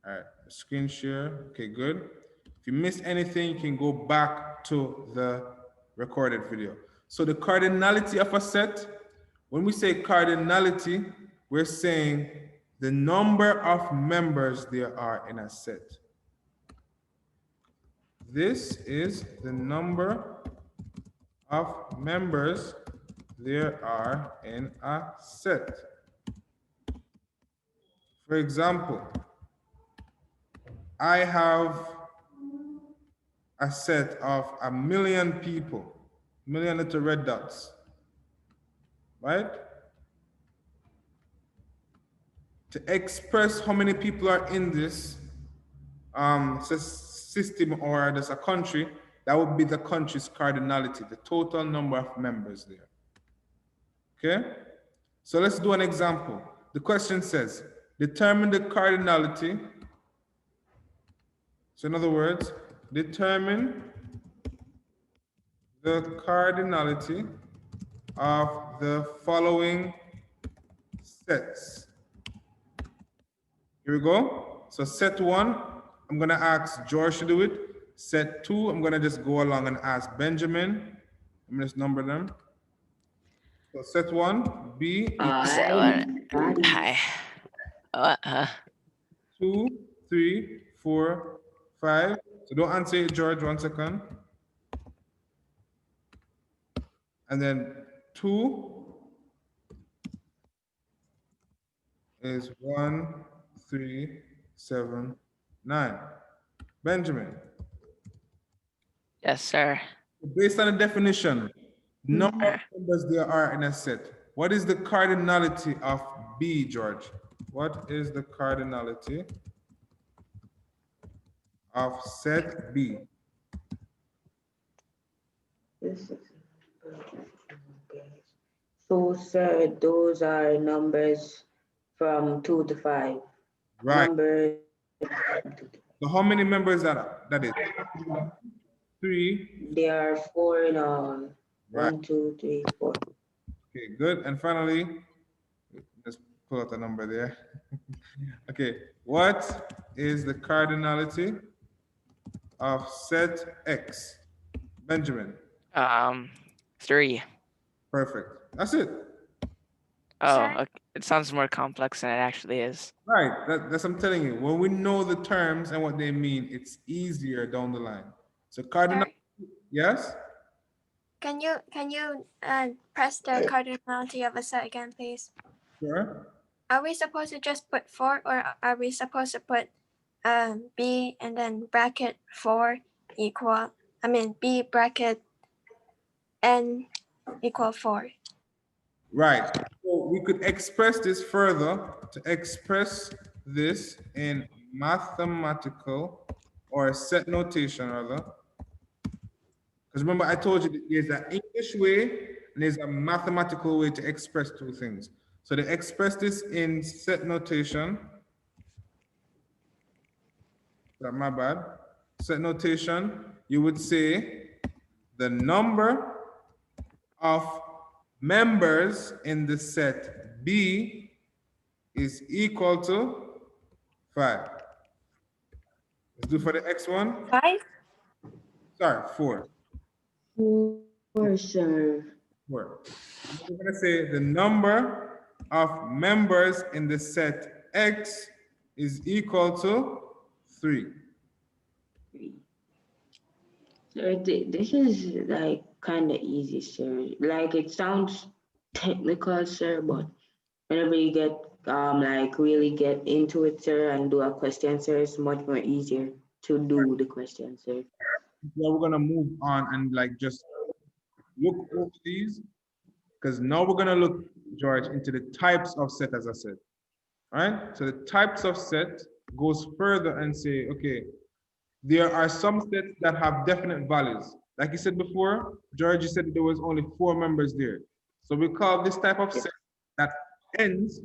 All right, screen share. Okay, good. If you missed anything, you can go back to the recorded video. So the cardinality of a set, when we say cardinality, we're saying the number of members there are in a set. This is the number of members there are in a set. For example, I have a set of 1,000,000 people, 1,000,000 little red dots, right? To express how many people are in this system or there's a country, that would be the country's cardinality, the total number of members there. Okay? So let's do an example. The question says, determine the cardinality. So in other words, determine the cardinality of the following sets. Here we go. So set 1, I'm going to ask George to do it. Set 2, I'm going to just go along and ask Benjamin. I'm going to just number them. So set 1, B. Set 1. Hi. 2, 3, 4, 5. So don't answer it, George, 1 second. And then 2 is 1, 3, 7, 9. Benjamin. Yes, sir. Based on the definition, number of members there are in a set. What is the cardinality of B, George? What is the cardinality of set B? So, sir, those are numbers from 2 to 5. Right. Numbers. So how many members that is? 3. There are 4 in all. Right. 1, 2, 3, 4. Okay, good. And finally, let's pull out a number there. Okay, what is the cardinality of set X? Benjamin. 3. Perfect. That's it. Oh, okay. It sounds more complex than it actually is. Right. That's what I'm telling you. When we know the terms and what they mean, it's easier down the line. So cardinality, yes? Can you press the cardinality of a set again, please? Sure. Are we supposed to just put 4, or are we supposed to put B and then bracket 4 equal, B bracket N equal 4? Right. So we could express this further to express this in mathematical or set notation rather. Because remember, I told you that there's an English way and there's a mathematical way to express two things. So to express this in set notation, my bad, set notation, you would say the number of members in the set B is equal to 5. Let's do for the X one. 5? Sorry, 4. 4, sir. 4. We're going to say the number of members in the set X is equal to 3. Sir, this is like kind of easy, sir. Like it sounds technical, sir, but whenever you get like really get into it, sir, and do a question, sir, it's much more easier to do the question, sir. Now we're gonna move on and like just look over these, because now we're gonna look, George, into the types of set, as I said. All right. So the types of set goes further and say, okay, there are some sets that have definite values. Like you said before, George, you said that there was only 4 members there. So we call this type of set that ends,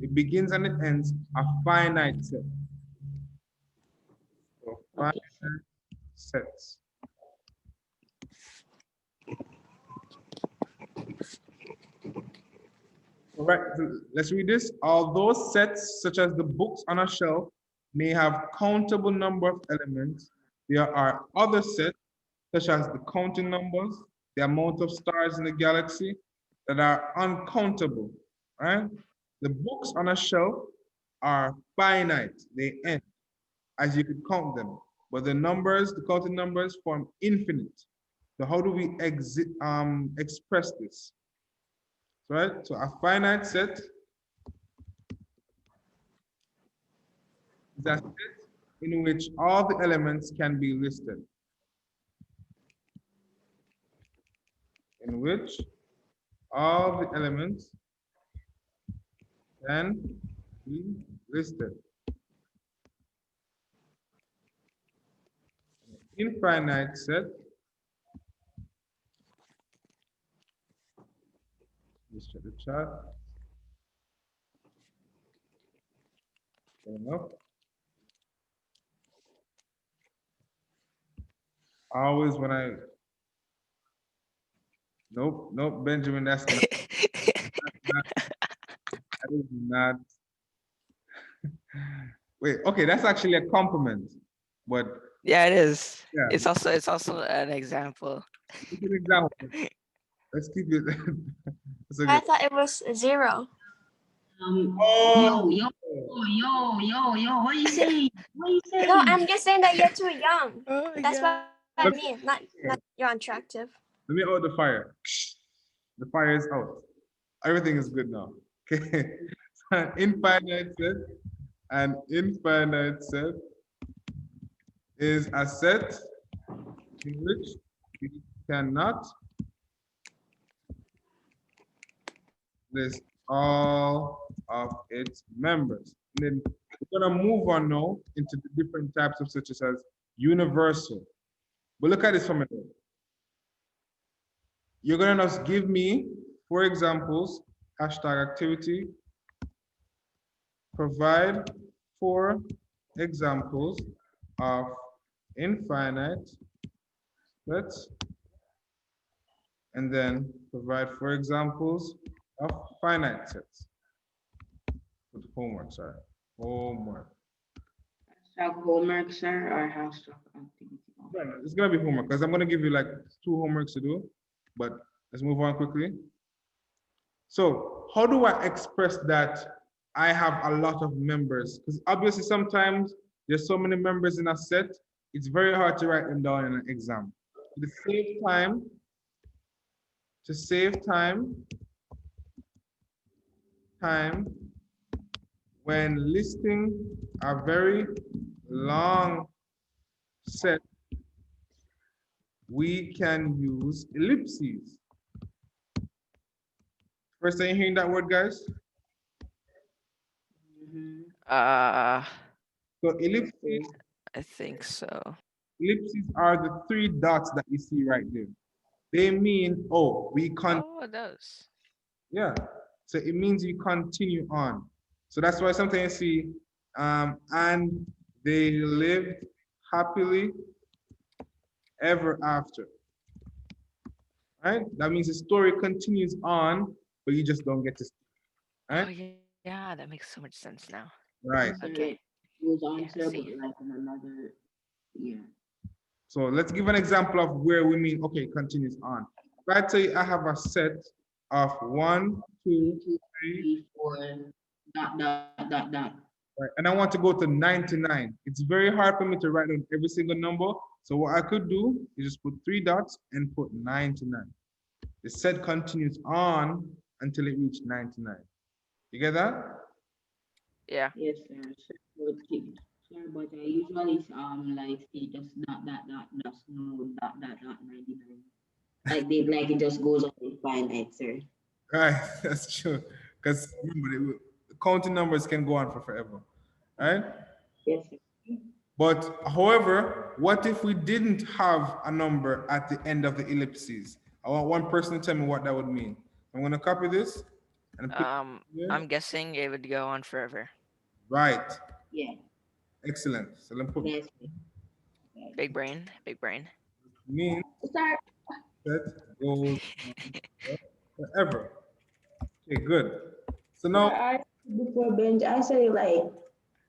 it begins and it ends, a finite set. So finite sets. All right, let's read this. All those sets, such as the books on a shelf, may have countable number of elements. There are other sets, such as the counting numbers, the amount of stars in the galaxy, that are uncountable, right? The books on a shelf are finite, they end, as you could count them. But the numbers, the counting numbers form infinite. So how do we express this? Right? So a finite set is a set in which all the elements can be listed. In which all the elements can be listed. Infinite set let's check the chat. Fair enough. Always when I nope, Benjamin, that's not, that is not. Wait, okay, that's actually a compliment, but Yeah, it is. yeah, It's also an example. it's an example. Let's keep it. That's a I good. thought it was 0. Oh, Yo, what are you saying? What are you saying? No, I'm just saying that you're too young. Oh my That's God. what I mean. Not you're unattractive. let me out the fire. The fire is out. Everything is good now. Okay. Infinite set. An infinite set is a set in which we cannot list all of its members. And then we're gonna move on now into the different types of such as universal. But look at this from a minute. You're gonna just give me 4 examples, hashtag activity, provide 4 examples of infinite sets, and then provide 4 examples of finite sets. With homework, sorry. Homework. Homework, sir, or house activity? It's gonna be homework because I'm gonna give you like 2 homeworks to do, but let's move on quickly. So how do I express that I have a lot of members? Because obviously sometimes there's so many members in a set, it's very hard to write them down in an exam. To save time when listing a very long set, we can use ellipses. First time you hearing that word, guys? So ellipses I think so. are the 3 dots that you see right there. They mean, oh, we can, Oh, it does. yeah. So it means you continue on. So that's why sometimes you see, and they lived happily ever after. Right? That means the story continues on, but you just don't get to see. Right? Oh yeah, that makes so much sense now. Right. Okay. Goes on, Yeah, sir, see. but like in another, yeah. So let's give an example of where we mean, okay, it continues on. If I tell you I have a set of 1, 2, 3, 4, dot. right, and I want to go to 99. It's very hard for me to write down every single number. So what I could do is just put 3 dots and put 99. The set continues on until it reaches 99. You get that? Yeah. Yes, sir. Sir, but I usually like see just just no dot 99. Like it just goes on infinite, sir. Right, that's true. Because remember, the counting numbers can go on for forever, right? Yes, sir. But however, what if we didn't have a number at the end of the ellipses? I want one person to tell me what that would mean. I'm gonna copy this and put here. I'm guessing it would go on forever. Right. Yeah. Excellent. So let me put Yes. Big brain, big brain. mean Sir, that goes on forever. Okay, good. So now I before Benj, I say like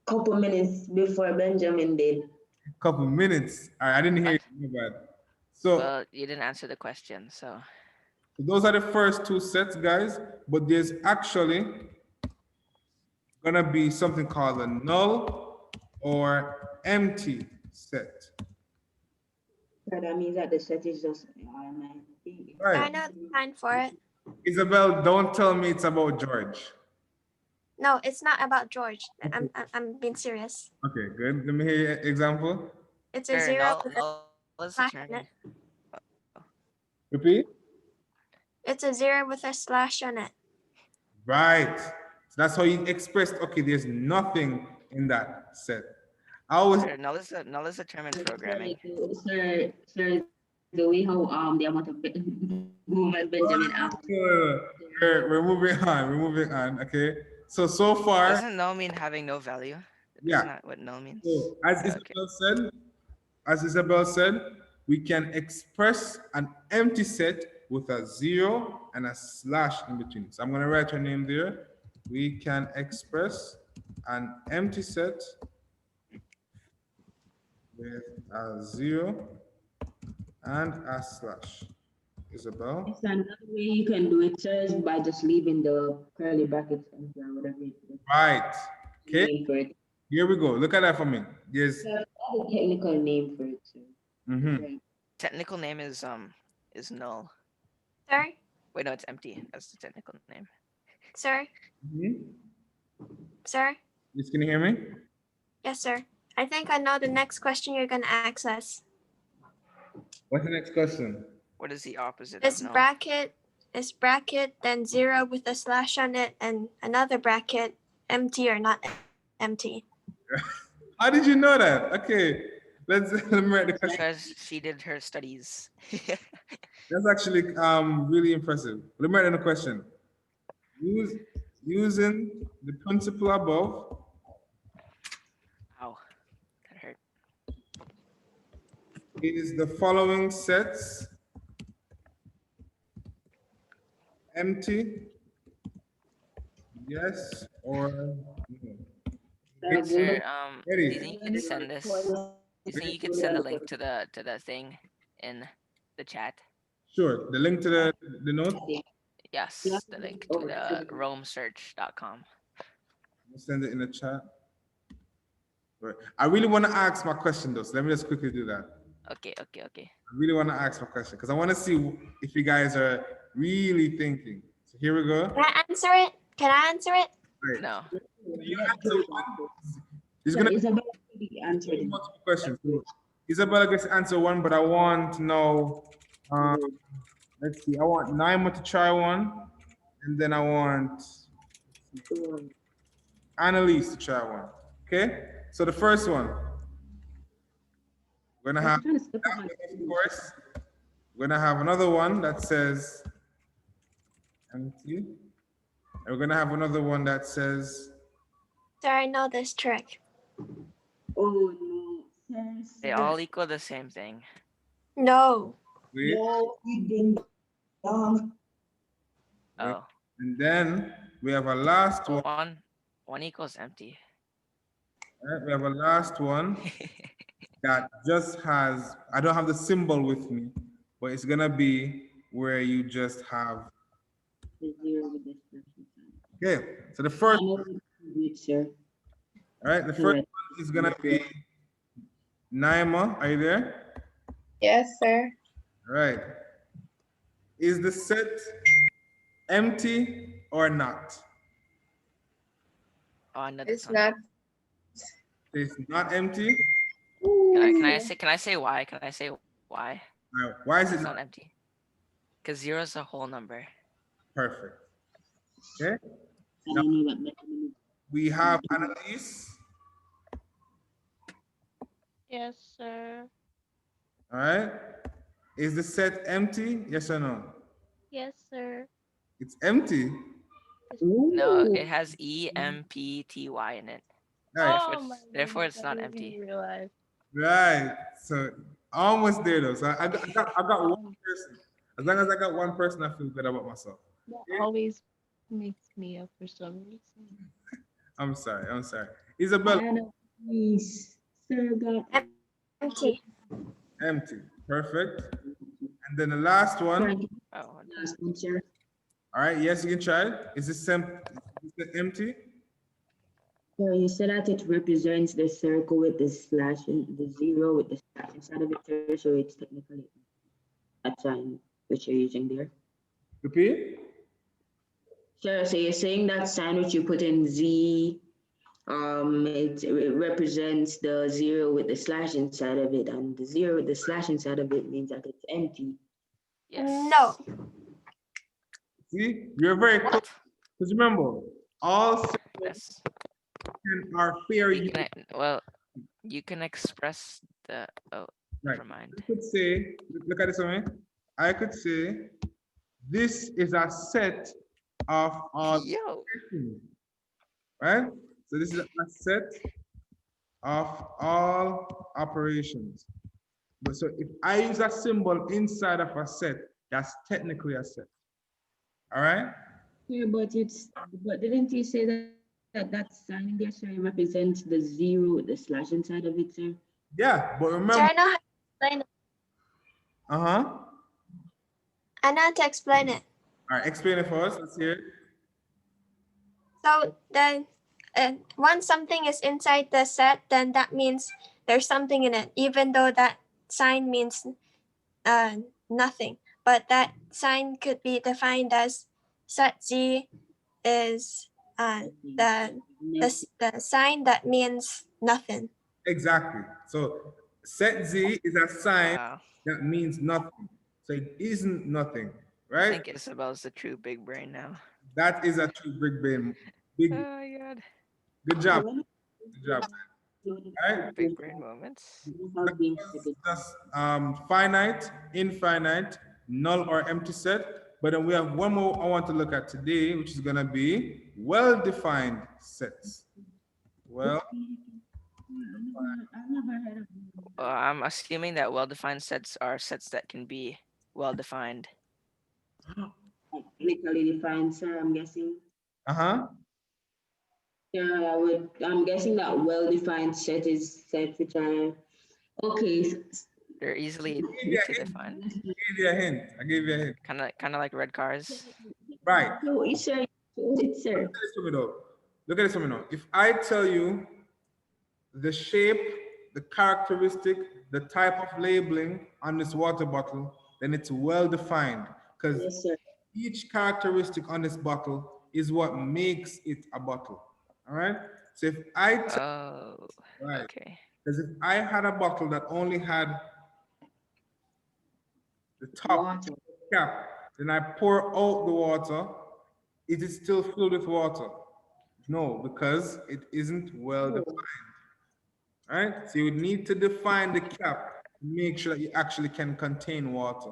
couple minutes before Benjamin did. Couple minutes. All right, I didn't hear you. My bad. So Well, you didn't answer the question, so those are the first two sets, guys. But there's actually gonna be something called a null or empty set. So that means that the set is just I Right. know the sign for it. Isabel, don't tell me it's about George. No, it's not about George. I'm being serious. Okay, good. Let me hear your example. It's a sure, zero with a null is a slash term. on it. Repeat. It's a zero with a slash on it. Right. So that's how you expressed, okay, there's nothing in that set. I always Sure, null is a term in programming. Sir, the way how the amount of movement Benjamin asked. we're moving on. We're moving on. Okay. So far, Doesn't null mean having no value? Yeah. Isn't that what null means? so as Okay. Isabel said, we can express an empty set with a zero and a slash in between. So I'm gonna write her name there. We can express an empty set with a zero and a slash. Isabel. It's another way you can do it, sir, is by just leaving the curly brackets empty or whatever it is. Right. Okay. Name for it. Here we go. Look at that for me. Yes. There's a technical name for it, sir. Mm-hmm. Right. Technical name is null. Sir, Wait, no, it's empty. That's the technical name. sir, sir. Yes, can you hear me? Yes, sir. I think I know the next question you're gonna ask us. What's the next question? What is the opposite It's of null? bracket, then zero with a slash on it, and another bracket, empty or not empty. How did you know that? Okay, let me write the question. Because she did her studies. That's actually really impressive. Let me write in the question. Using the principle above, Ow, that hurt. is the following sets empty? Yes or no? Sir, do Ready? you think you could send this? Do you think you could send a link to the thing in the chat? Sure. The link to the note. Yes, the link to the roamsearch.com. I'll send it in the chat. Right. I really want to ask my question though, so let me just quickly do that. Okay. I really want to ask my question because I want to see if you guys are really thinking. So here we go. Can I answer it? Can I answer it? Right. No. You answer one. There's gonna be Isabel answered. multiple questions. So Isabella gets to answer one, but I want to know. Let's see. I want Naima to try one, and then I want Annalise to try one. Okay. So the first one, we're gonna have, of course, we're gonna have another one that says empty, and we're gonna have another one that says Sir, I know this trick. Oh no. They all equal the same thing. No. wait, No, you didn't. Oh, and then we have a last one. one equals empty. Right? We have a last one that just has, I don't have the symbol with me, but it's gonna be where you just have, The zero with this person. okay, so the first, I know it, sir. all right, the first one is gonna be Naima, are you there? Yes, sir. All right. Is the set empty or not? Oh, another It's one. not. It's not empty. Can I say why? Can I say why? Why is it It's not not empty? Because zero is a whole number. perfect? Okay. I don't know that Benjamin. We have Annalise. Yes, sir. All right. Is the set empty? Yes or no? Yes, sir. It's empty. No, it has EMPTY in it. All right. Oh, Therefore, it's not I empty. didn't realize. Right. So almost there though. So I got one person. As long as I got one person, I feel good about myself. That always makes me up for some reason. I'm sorry. Isabel, Anna, please. Sir, God. Empty. empty. Perfect. And then the last one. Try again. Oh, Last one, sir. All right, yes, you can try it. Is this empty? So you said that it represents the circle with the slash and the zero with the slash inside of it, sir. So it's technically a sign which you're using there. Repeat. Sure. So you're saying that sign which you put in Z, it represents the zero with the slash inside of it, and the zero with the slash inside of it means that it's empty. yes. No. See, you're very close. What? Because remember, all symbols Yes. are fair You use. can, well, you can express the, oh, Right. never mind. I could say, look at this one. I could say, this is a set of all Yo, operations, right? So this is a set of all operations. But so if I use a symbol inside of a set, that's technically a set. All right? Yeah, but didn't you say that sign in there, sir, represents the zero with the slash inside of it, sir? Yeah, but So remember, I know how to explain it. uh-huh. I know how to explain it. All right, explain it for us. Let's hear it. So then, once something is inside the set, then that means there's something in it, even though that sign means nothing. But that sign could be defined as set Z is the sign that means nothing. Exactly. So set Z is a sign wow. that means nothing. So it isn't nothing, I right? think Isabel's the true big brain now. That is a true big brain. Big, Oh my god. good job. Good job. All right. Big brain moments. Just finite, infinite, null or empty set. But then we have one more I want to look at today, which is gonna be well-defined sets. Well, I'm assuming that well-defined sets are sets that can be well-defined. Technically defined, sir, I'm guessing. uh-huh. Yeah, I'm guessing that well-defined set is set which are okay. They're easily I gave you to a hint. define. I gave you a hint. I gave you a hint. Kind of like red cars. Right. So it's sir, it's sir. Look at this for me though. Look at this for me now. If I tell you the shape, the characteristic, the type of labeling on this water bottle, then it's well defined because Yes, sir. each characteristic on this bottle is what makes it a bottle. All right. So if I tell, Oh, right, okay. because if I had a bottle that only had the top Water. cap, then I pour out the water, it is still filled with water. No, because it isn't well defined. All right, so you would need to define the cap to make sure that you actually can contain water.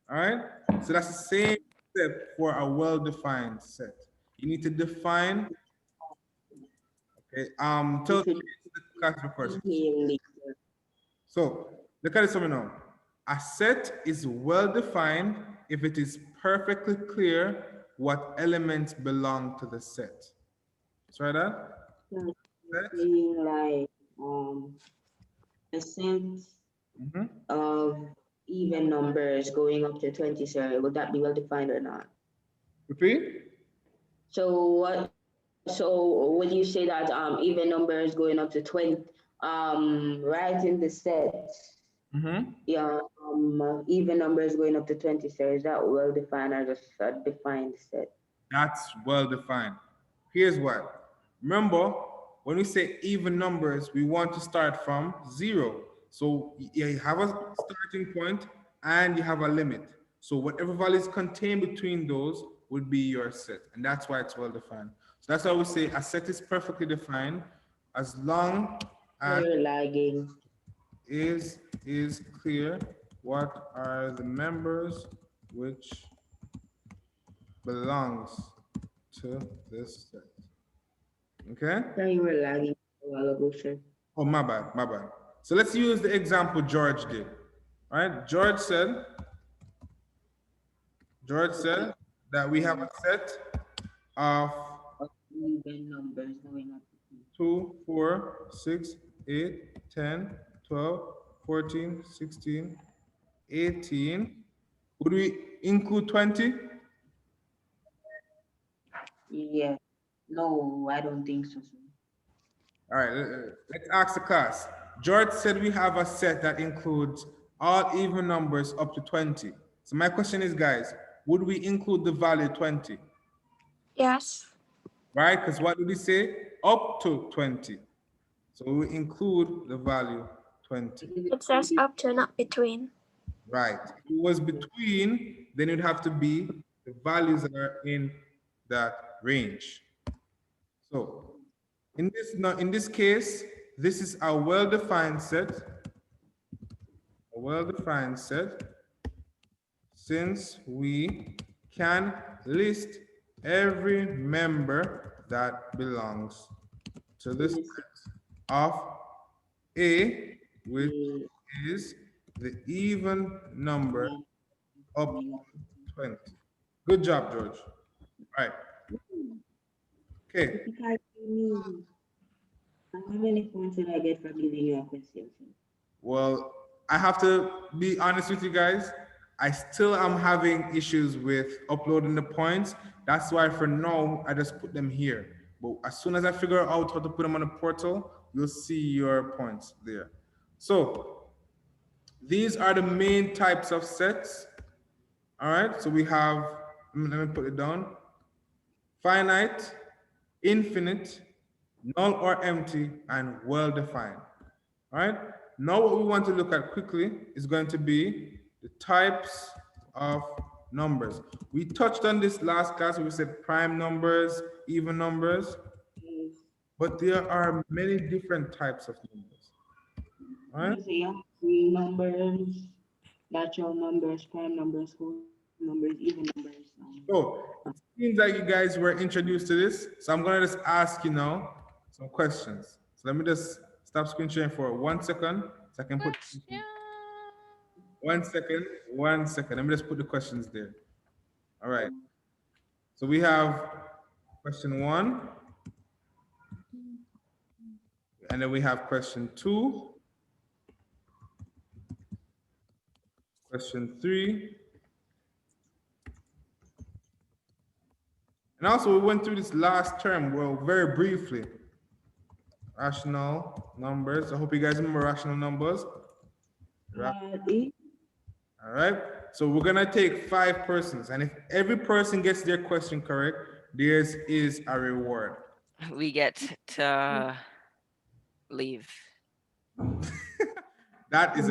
All right, so that's the same step for a well-defined set. You need to define. Okay, tell If it the class first. clearly, So look at this for me now. A set is well defined if it is perfectly clear what elements belong to the set. Try that. Set. saying like a set Mhm. of even numbers going up to 20, sir, would that be well defined or not? Repeat. So would you say that even numbers going up to 20, right in the set, Mhm. yeah, even numbers going up to 20, sir, is that well defined or just a defined set? That's well defined. Here's what. Remember, when we say even numbers, we want to start from 0. So you have a starting point and you have a limit. So whatever values contained between those would be your set. And that's why it's well defined. So that's why we say a set is perfectly defined as long as You're lagging. is clear what are the members which belongs to this set. Okay? Sir, you were lagging a while ago, sir. Oh, my bad, my bad. So let's use the example George did. All right, George said that we have a set of Even numbers going up to 20. 2, 4, 6, 8, 10, 12, 14, 16, 18. Would we include 20? Yeah. No, I don't think so, sir. All right, let's ask the class. George said we have a set that includes all even numbers up to 20. So my question is, guys, would we include the value 20? Yes. Right? Because what did we say? Up to 20. So we include the value 20. It says up to, not between. Right. If it was between, then it'd have to be the values that are in that range. So in this case, this is a well-defined set. A well-defined set, since we can list every member that belongs to the set of A, which is the even number up to 20. Good job, George. All right. Okay. How many points did I get for giving you a question, sir? Well, I have to be honest with you guys. I still am having issues with uploading the points. That's why for now, I just put them here. But as soon as I figure out how to put them on the portal, you'll see your points there. So these are the main types of sets. All right, so we have, let me put it down. Finite, infinite, null or empty, and well-defined. All right, now what we want to look at quickly is going to be the types of numbers. We touched on this last class, we said prime numbers, even numbers, but there are many different types of numbers. All right? So you have real numbers, natural numbers, prime numbers, whole numbers, even numbers. So it seems like you guys were introduced to this. So I'm gonna just ask you now some questions. So let me just stop screen sharing for 1 second so I can put. Question. 1 second, 1 second. Let me just put the questions there. All right. So we have question 1. And then we have question 2. Question 3. And also we went through this last term, well, very briefly. Rational numbers. I hope you guys remember rational numbers. All right. So we're gonna take 5 persons, and if every person gets their question correct, there is a reward. We get to leave. That is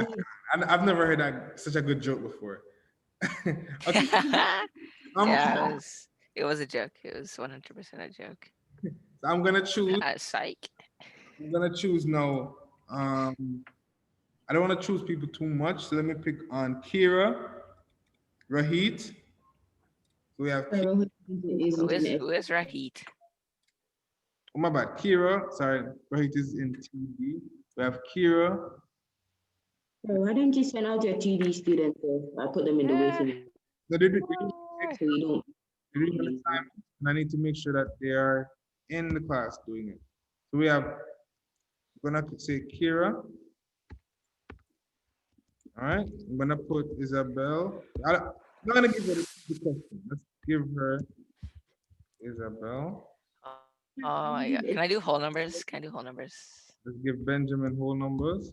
I've never heard that such a good joke before. Okay. Yeah, it was a joke. It was 100% a joke. So I'm gonna choose. Psych. I'm gonna choose now. I don't want to choose people too much, so let me pick on Kira, Rahit. So we have. Who is Rahit? Oh my bad, Kira. Sorry, Rahit is in TD. We have Kira. Why don't you send out your TD students? I put them in the waiting. No, they do So we don't. the time, and I need to make sure that they are in the class doing it. So we have, I'm gonna say Kira. All right, I'm gonna put Isabel. I'm not gonna give her the question. Let's give her Isabel. Oh my god. Can I do whole numbers? Can I do whole numbers? Let's give Benjamin whole numbers.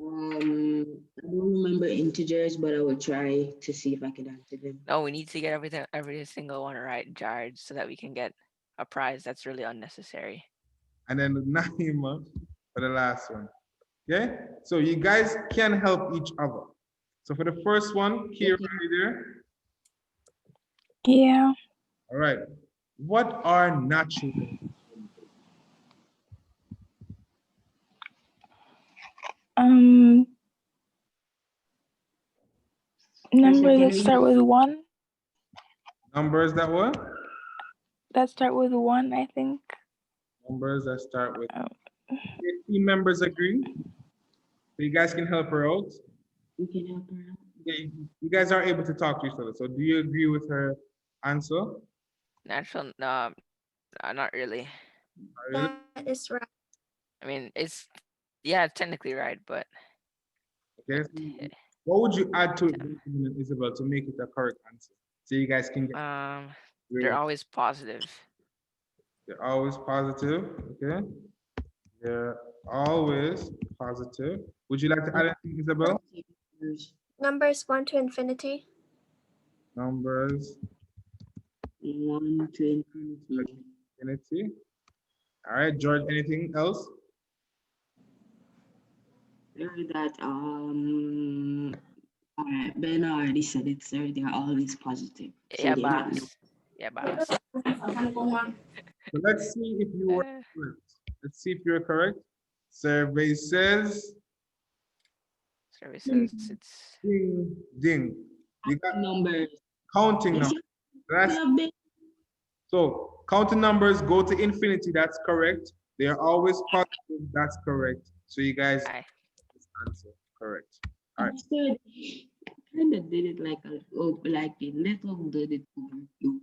I don't remember integers, but I will try to see if I can answer them. No, we need to get every single one right, George, so that we can get a prize. That's really unnecessary. And then Naima for the last one. Okay, so you guys can help each other. So for the first one, Kira, are you there? Yeah. All right. What are natural? Numbers that start with 1. Numbers that what? That start with 1, I think. Numbers that start with. Team members agree? So you guys can help her out. We can help her out. Yeah, you guys are able to talk to each other. So do you agree with her answer? Natural, no, not really. Really? That is right. I mean, it's yeah, technically right, but Okay. So what would you add to it, Benjamin and Isabel, to make it a correct answer? So you guys can get they're real. always positive. They're always positive. Okay. They're always positive. Would you like to add anything, Isabel? Numbers 1 to infinity. Numbers, 1 to infinity. infinity. All right, George, anything else? Very that all right, Ben already said it, sir. They are always positive. So Yeah, they're not boss. Yeah, boss. So let's see if you were correct. Let's see if you're correct. Survey says Services. It's ding, ding. You got numbers. counting It numbers. should That's have been so counting numbers go to infinity. That's correct. They are always positive. That's correct. So you guys I. this answer correct. All right. understood. Kind of did it like like a little did it overdo.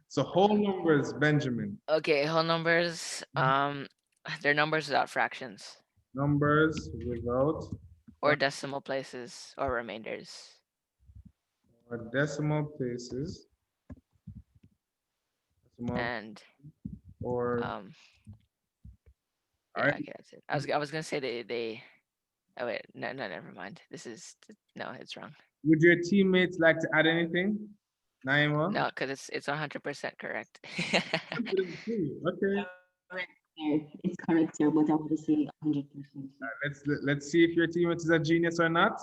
So whole numbers, Benjamin. Okay, whole numbers. They're numbers without fractions Numbers without or decimal places or remainders. or decimal places. Decimal And or yeah, Alright. okay, that's it. I was gonna say they. Oh wait, no, never mind. This is no, it's wrong. would your teammates like to add anything? Naima? No, because it's 100% correct. Okay. It's correct, sir, but I want to say 100%. Let's see if your teammate is a genius or not.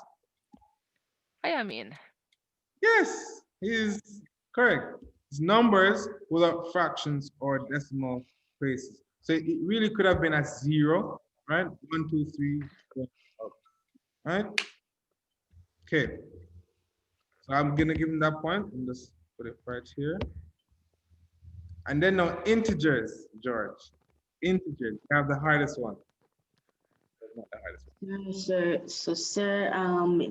I mean, Yes, he's correct. It's numbers without fractions or decimal places. So it really could have been a 0, right? 1, 2, 3, 4, up. Right? Okay. So I'm gonna give him that point and just put it right here. And then now integers, George. Integers. You have the hardest one. That's not the hardest one. No, sir. So, sir,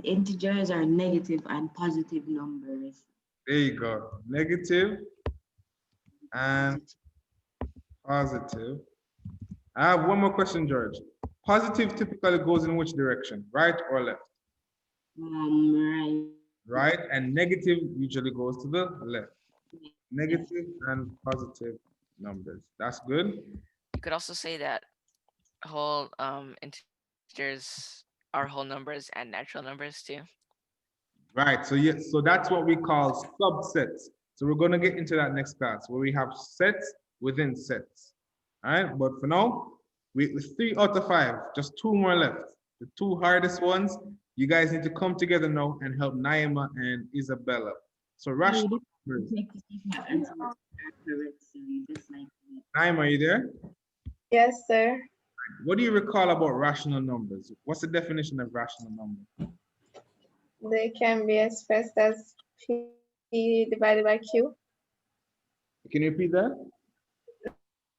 integers are negative and positive numbers. There you go. Negative and positive. I have one more question, George. Positive typically goes in which direction? Right or left? Right. Right, and negative usually goes to the left. Negative and positive numbers. That's good. you could also say that whole integers are whole numbers and natural numbers too. Right, so yes, so that's what we call subsets. So we're gonna get into that next class where we have sets within sets. All right, but for now, with 3 out of 5, just 2 more left. The 2 hardest ones, you guys need to come together now and help Naima and Isabella. So rational numbers. Naima, are you there? Yes, sir. What do you recall about rational numbers? What's the definition of rational number? They can be expressed as P divided by Q. Can you repeat that?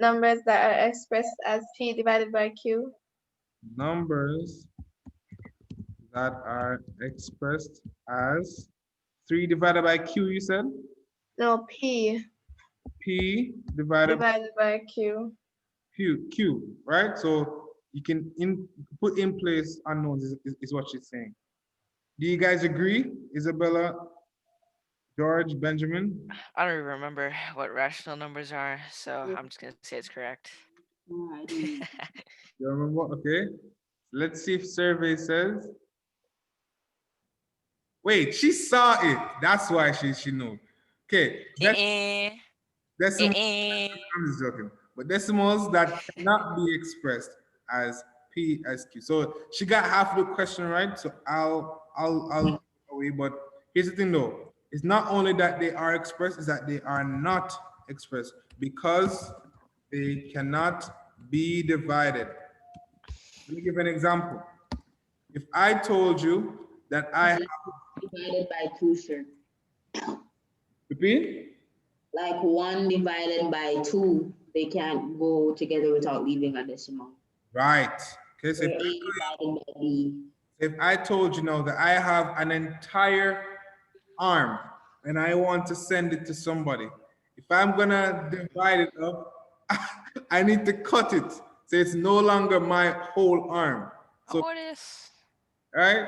Numbers that are expressed as P divided by Q. Numbers that are expressed as 3 divided by Q, you said? No, P P divided by divided by Q. Q, right? So you can put in place unknowns is what she's saying. Do you guys agree, Isabella, George, Benjamin? I don't even remember what rational numbers are, so I'm just gonna say it's correct. You remember? Okay. Let's see if survey says. Wait, she saw it. That's why she knew. Okay. Decimals, I'm just joking. But decimals that cannot be expressed as P as Q. So she got half the question right. So I'll away. But here's the thing though. It's not only that they are expressed, it's that they are not expressed because they cannot be divided. Let me give an example. If I told you that I have Divided by 2, sir. repeat. Like 1 divided by 2, they can't go together without leaving a decimal. Right. Okay, so Or A divided by B. if I told you now that I have an entire arm and I want to send it to somebody, if I'm gonna divide it up, I need to cut it. So it's no longer my whole arm. So, Oh, it is. right?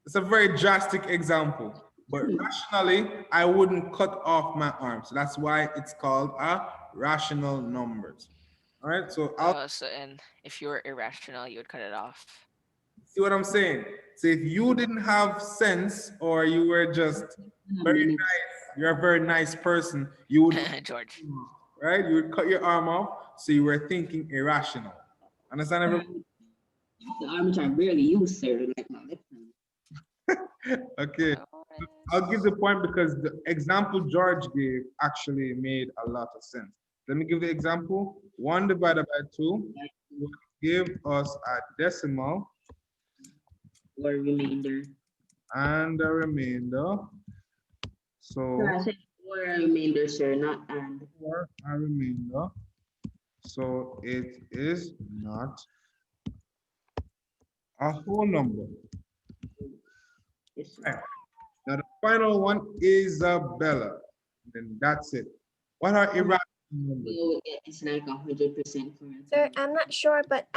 It's a very drastic example, but rationally, I wouldn't cut off my arm. So that's why it's called a rational numbers. All right, so I'll So and if you were irrational, you would cut it off. see what I'm saying. So if you didn't have sense or you were just very nice, you're a very nice person, you would, George. right? You would cut your arm off, so you were thinking irrational. Understand everybody? The arm which I rarely use, sir. Like my left hand. Okay. Oh, it I'll give is. the point because the example George gave actually made a lot of sense. Let me give the example. 1 divided by 2 will give us a decimal Or remainder. and a remainder. So I said or a remainder, sir, not and. or a remainder. So it is not a whole number. Yes, sir. Right. Now the final one is Isabella. Then that's it. What are irrational numbers? So it's like 100% correct. Sir, I'm not sure, but